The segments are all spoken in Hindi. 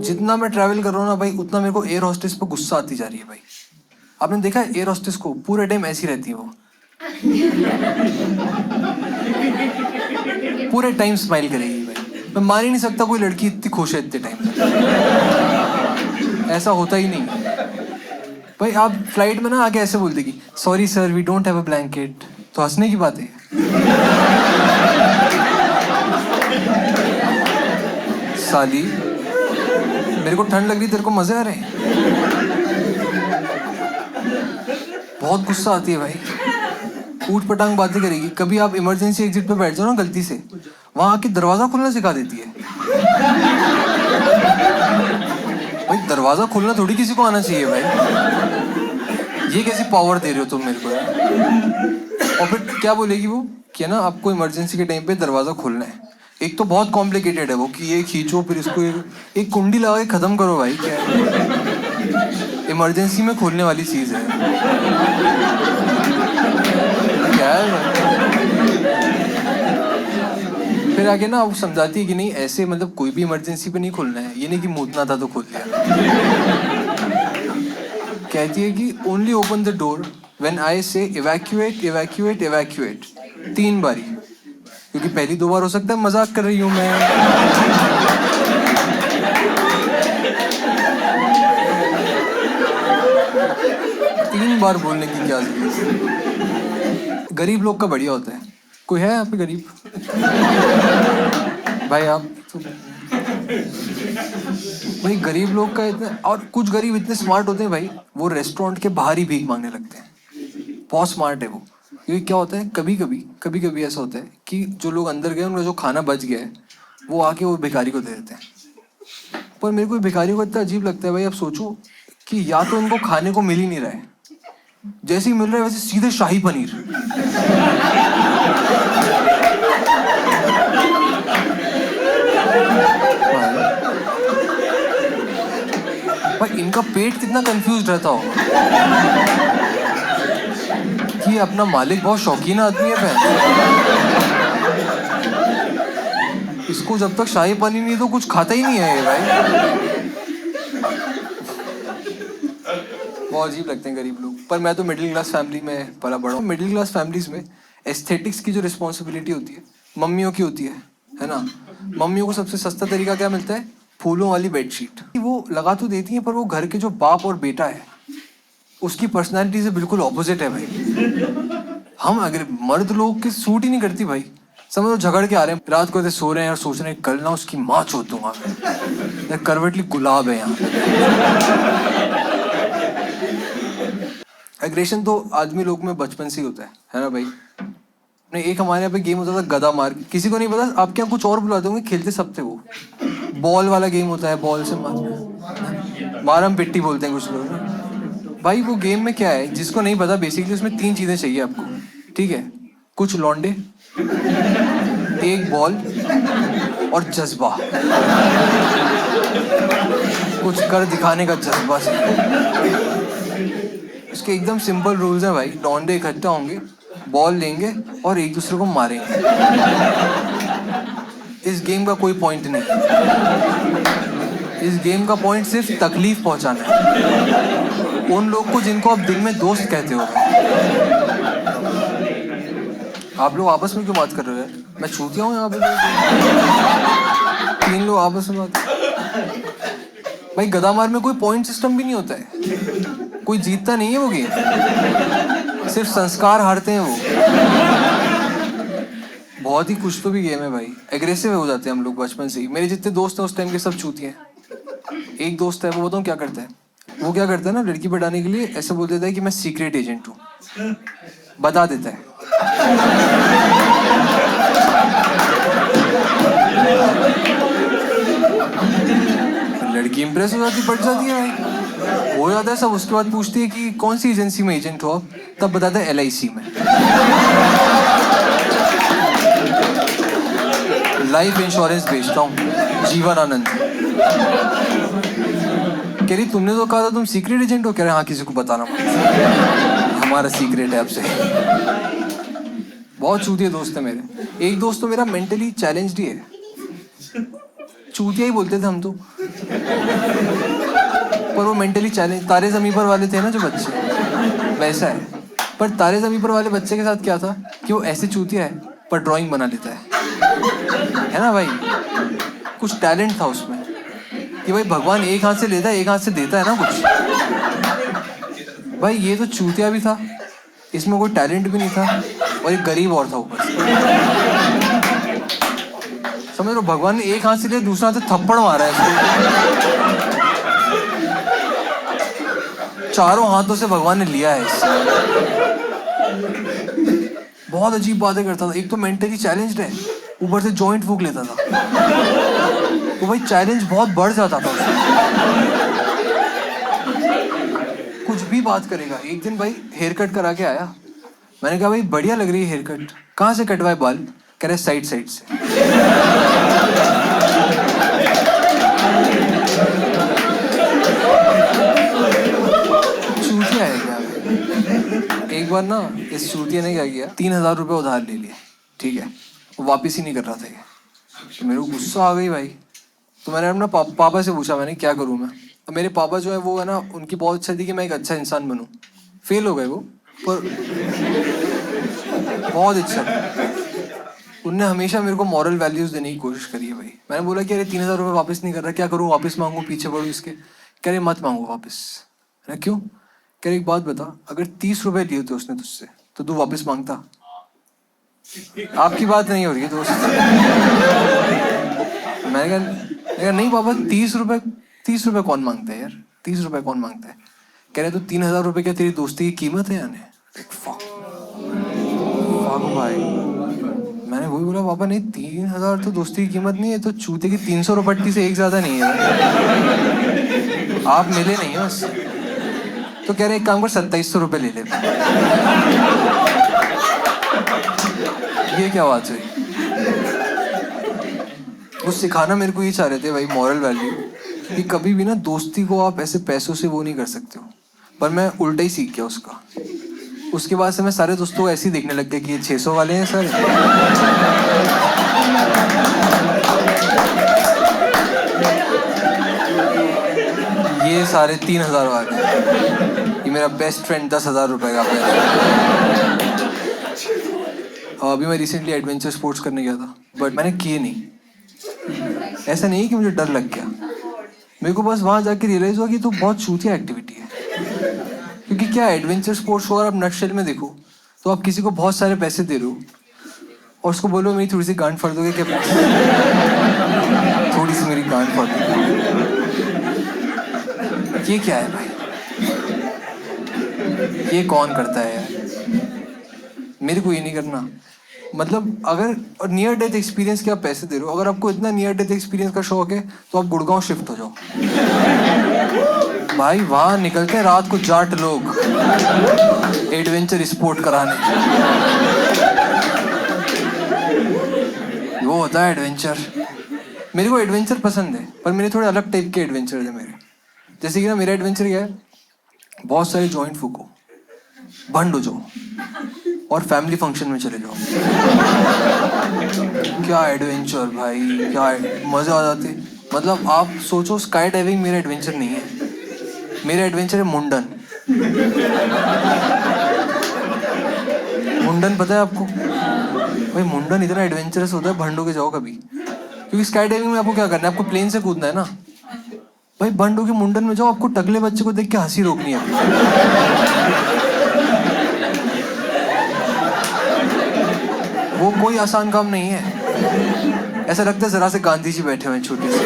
जितना मैं ट्रैवल कर रहा हूँ ना भाई, उतना मेरे को एयर हॉस्टेस पे गुस्सा आती जा रही है भाई। आपने देखा है एयर हॉस्टेस को पूरे टाइम ऐसी रहती है वो, पूरे टाइम स्माइल करेगी भाई। मैं मान ही नहीं सकता कोई लड़की इतनी खुश है इतने टाइम तक, ऐसा होता ही नहीं भाई। आप फ्लाइट में ना आके ऐसे बोल देगी, sorry sir we don't have a blanket, तो हंसने की बात है। साली मेरे को ठंड लग रही, तेरे को मजे आ रहे हैं। बहुत गुस्सा आती है भाई, ऊट पटांग बातें करेगी। कभी आप इमरजेंसी एग्जिट पे बैठ जाओ ना गलती से, वहां आके दरवाजा खोलना सिखा देती है। भाई दरवाजा खोलना थोड़ी किसी को आना चाहिए भाई, ये कैसी पावर दे रहे हो तुम मेरे को। और फिर क्या बोलेगी वो कि ना आपको इमरजेंसी के टाइम पे दरवाजा खोलना है। एक तो बहुत कॉम्प्लिकेटेड है वो कि ये खींचो फिर इसको एक कुंडी लगा के खत्म करो भाई। क्या है इमरजेंसी में खोलने वाली चीज है क्या है भाई? फिर आगे ना वो समझाती है कि नहीं ऐसे मतलब कोई भी इमरजेंसी पे नहीं खोलना है, ये नहीं कि मूतना था तो खोल लिया। कहती है कि only open the door when I से इवैक्यूएट इवैक्यूएट इवैक्यूएट 3 बारी, क्योंकि पहली 2 बार हो सकता है मजाक कर रही हूं मैं। 3 बार बोलने की क्या जरूरत। गरीब लोग का बढ़िया होता है। कोई है यहाँ पे गरीब भाई? आप तो भाई गरीब लोग का इतना, और कुछ गरीब इतने स्मार्ट होते हैं भाई, वो रेस्टोरेंट के बाहर ही भीख मांगने लगते हैं। बहुत स्मार्ट है वो। क्योंकि क्या होता है कभी कभी ऐसा होता है कि जो लोग अंदर गए उनका जो खाना बच गया है वो आके वो भिखारी को दे देते हैं। पर मेरे को भिखारी को इतना अजीब लगता है भाई। अब सोचो कि या तो इनको खाने को मिल ही नहीं रहा है, जैसे ही मिल रहा है वैसे सीधे शाही पनीर। भाई इनका पेट कितना कंफ्यूज रहता होगा कि अपना मालिक बहुत शौकीन आदमी है बहन, इसको जब तक शाही पनीर नहीं तो कुछ खाता ही नहीं है ये भाई। बहुत अजीब लगते हैं गरीब लोग। पर मैं तो मिडिल क्लास फैमिली में पला बड़ा हूँ। मिडिल क्लास फैमिलीज में एस्थेटिक्स की जो रिस्पॉन्सिबिलिटी होती है मम्मियों की होती है ना। मम्मियों को सबसे सस्ता तरीका क्या मिलता है? फूलों वाली बेडशीट। वो लगा तो देती हैं पर वो घर के जो बाप और बेटा है उसकी पर्सनालिटी से बिल्कुल ऑपोजिट है भाई। हम अगर मर्द लोग की सूट ही नहीं करती भाई। समझो झगड़ के आ रहे हैं रात को, ऐसे सो रहे हैं और सोच रहे हैं कल ना उसकी माँ छोड़ दूंगा मैं, करवटली गुलाब है यहाँ। एग्रेशन तो आदमी लोग में बचपन से ही होता है ना भाई। नहीं एक हमारे यहाँ पे गेम होता था गदा मार, किसी को नहीं पता आपके यहाँ कुछ और बुलाते होंगे, खेलते सब थे वो। बॉल वाला गेम होता है, बॉल से मारम पिट्टी बोलते हैं कुछ लोग भाई। वो गेम में क्या है जिसको नहीं पता, बेसिकली उसमें 3 चीजें चाहिए आपको, ठीक है? कुछ लौंडे, एक बॉल और जज्बा, कुछ कर दिखाने का जज्बा से। इसके एकदम सिंपल रूल्स हैं भाई। लौंडे इकट्ठा होंगे, बॉल लेंगे और एक दूसरे को मारेंगे। इस गेम का कोई पॉइंट नहीं, इस गेम का पॉइंट सिर्फ तकलीफ पहुंचाना है उन लोग को जिनको आप दिल में दोस्त कहते हो। आप लोग आपस में क्यों बात कर रहे हो? मैं छूतिया हूँ यहाँ पे? 3 लोग आपस में बात। भाई गदामार में कोई पॉइंट सिस्टम भी नहीं होता है, कोई जीतता नहीं है वो गेम, सिर्फ संस्कार हारते हैं वो। बहुत ही कुछ तो भी गेम है भाई। एग्रेसिव हो जाते हैं हम लोग बचपन से ही। मेरे जितने दोस्त हैं उस टाइम के सब चूतिए हैं। एक दोस्त है वो बताऊँ क्या करता है? वो क्या करता है ना, लड़की पटाने के लिए ऐसे बोल देता है कि मैं सीक्रेट एजेंट हूँ, बता देता है। लड़की इंप्रेस हो जाती, पट जाती है भाई, हो जाता है सब। उसके बाद पूछती है कि कौन सी एजेंसी में एजेंट हो आप? तब बताता है LIC में, लाइफ इंश्योरेंस बेचता हूँ, जीवन आनंद। कह रही तुमने तो कहा था तुम सीक्रेट एजेंट हो। कह रहे हाँ किसी को बताना मत, हमारा सीक्रेट है आपसे। बहुत चूतिया दोस्त है मेरे। एक दोस्त तो मेरा मेंटली चैलेंज्ड ही है, चूतिया ही बोलते थे हम तो। पर वो मेंटली चैलेंज, तारे ज़मीं पर वाले थे ना जो बच्चे, वैसा है। पर तारे ज़मीं पर वाले बच्चे के साथ क्या था कि वो ऐसे चूतिया है पर ड्राइंग बना लेता है ना भाई। कुछ टैलेंट था उसमें कि भाई भगवान एक हाथ से लेता है एक हाथ से देता है ना कुछ। भाई ये तो चूतिया भी था, इसमें कोई टैलेंट भी नहीं था, और एक गरीब और था ऊपर से। समझ लो, भगवान ने एक हाथ से लिया, दूसरा हाथ से थप्पड़ मारा है इसको। चारों हाथों से भगवान ने लिया है इससे। बहुत अजीब बातें करता था। एक तो मेंटली चैलेंज्ड है, ऊपर से जॉइंट फूक लेता था, तो भाई चैलेंज बहुत बढ़ जाता था उसमें। कुछ भी बात करेगा। एक दिन भाई हेयर कट करा के आया, मैंने कहा भाई बढ़िया लग रही है हेयर कट, कहाँ से कटवाए बाल? कह रहे साइड साइड से। चूतिया है क्या? एक बार ना इस चूतिया ने क्या किया, 3,000 रुपये उधार ले लिए, ठीक है, वो वापिस ही नहीं कर रहा था ये। तो मेरे को गुस्सा आ गई भाई। तो मैंने अपना पापा से पूछा, मैंने क्या करूँ मैं। तो मेरे पापा जो है वो है ना, उनकी बहुत इच्छा थी कि मैं एक अच्छा इंसान बनूँ। फेल हो गए वो, पर बहुत इच्छा थी। उनने हमेशा मेरे को मॉरल वैल्यूज देने की कोशिश करी है भाई। मैंने बोला कि अरे 3,000 रुपये वापस नहीं कर रहा, क्या करूँ, वापस मांगू, पीछे पड़ूँ इसके? कह रहे मत मांगो वापस। है क्यों? कह रहे एक बात बता, अगर 30 रुपये लिए थे उसने तुझसे तो तू वापस मांगता? आपकी बात नहीं हो रही है दोस्त। मैंने कहा नहीं पापा, 30 रुपये कौन मांगता है यार, 30 रुपये कौन मांगता है? कह रहे तो 3,000 रुपये क्या तेरी दोस्ती की कीमत है यानी? भाई मैंने वही बोला, पापा नहीं 3,000 तो दोस्ती की कीमत नहीं है, तो चूते की 300 रुपट्टी से एक ज्यादा नहीं है, आप मिले नहीं हो उससे। तो कह रहे एक काम कर, 2700 रुपये ले ले। ये क्या बात हुई? वो सिखाना मेरे को ये चाह रहे थे भाई, मॉरल वैल्यू, कि कभी भी ना दोस्ती को आप ऐसे पैसों से वो नहीं कर सकते हो। पर मैं उल्टा ही सीख गया उसका। उसके बाद से मैं सारे दोस्तों को ऐसे ही देखने लग गया कि ये 600 वाले हैं सर, ये सारे 3,000 वाले, ये मेरा बेस्ट फ्रेंड 10,000 रुपए का पैसा। अभी मैं रिसेंटली एडवेंचर स्पोर्ट्स करने गया था, बट मैंने किए नहीं। ऐसा नहीं कि मुझे डर लग गया, मेरे को बस वहां जाके रियलाइज हुआ कि तो बहुत चूतिया एक्टिविटी है। क्योंकि क्या एडवेंचर स्पोर्ट्स को अगर आप नटशेल में देखो तो आप किसी को बहुत सारे पैसे दे रहे हो और उसको बोलो मेरी थोड़ी सी गांड फाड़ दोगे क्या? थोड़ी सी मेरी गांड फाड़ दोगे, ये क्या है भाई? ये कौन करता है यार? मेरे को ये नहीं करना। मतलब अगर नियर डेथ एक्सपीरियंस के आप पैसे दे रहे हो, अगर आपको इतना नियर डेथ एक्सपीरियंस का शौक है तो आप गुड़गांव शिफ्ट हो जाओ भाई। वहां निकलते हैं रात को जाट लोग एडवेंचर स्पोर्ट कराने, वो होता है एडवेंचर। मेरे को एडवेंचर पसंद है, पर मेरे थोड़े अलग टाइप के एडवेंचर है मेरे। जैसे कि ना मेरा एडवेंचर क्या है, बहुत सारे जॉइंट फूको, भंड हो जाओ और फैमिली फंक्शन में चले जाओ। क्या एडवेंचर भाई, क्या मजा आ जाते। मतलब आप सोचो, स्काई डाइविंग मेरा एडवेंचर नहीं है, मेरा एडवेंचर है मुंडन। मुंडन पता है आपको? भाई मुंडन इतना एडवेंचरस होता है, भंड होके जाओ कभी। क्योंकि स्काई डाइविंग में आपको क्या करना है, आपको प्लेन से कूदना है ना। भाई भंड होके मुंडन में जाओ, आपको टकले बच्चे को देख के हंसी रोकनी है। वो कोई आसान काम नहीं है, ऐसा लगता है जरा से गांधी जी बैठे हुए हैं छोटे से।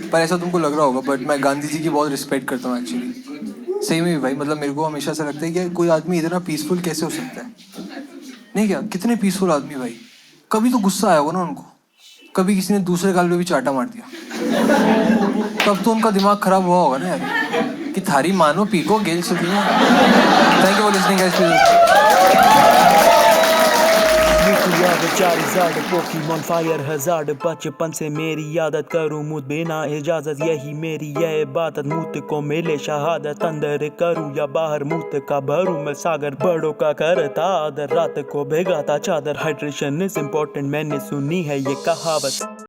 पर ऐसा तुमको लग रहा होगा, बट मैं गांधी जी की बहुत रिस्पेक्ट करता हूँ एक्चुअली। सही में भी भाई, मतलब मेरे को हमेशा से लगता है कि कोई आदमी इतना पीसफुल कैसे हो सकता है। नहीं क्या, कितने पीसफुल आदमी भाई। कभी तो गुस्सा आया होगा ना उनको, कभी किसी ने दूसरे गाल पे भी चाटा मार दिया, तब तो उनका दिमाग खराब हुआ होगा ना यार, कि थारी मानो पीको गेल सुधी। Thank you for listening guys. Charizard Pokemon fire hazard, बचपन से मेरी आदत करूँ मुझ बिना इजाजत, यही मेरी यह इबादत, मूत को मिले शहादत, अंदर करूँ या बाहर मूत का भरूँ मैं सागर, बड़ों का करता आदर, रात को भिगाता चादर, हाइड्रेशन इज इम्पोर्टेंट मैंने सुनी है ये कहावत।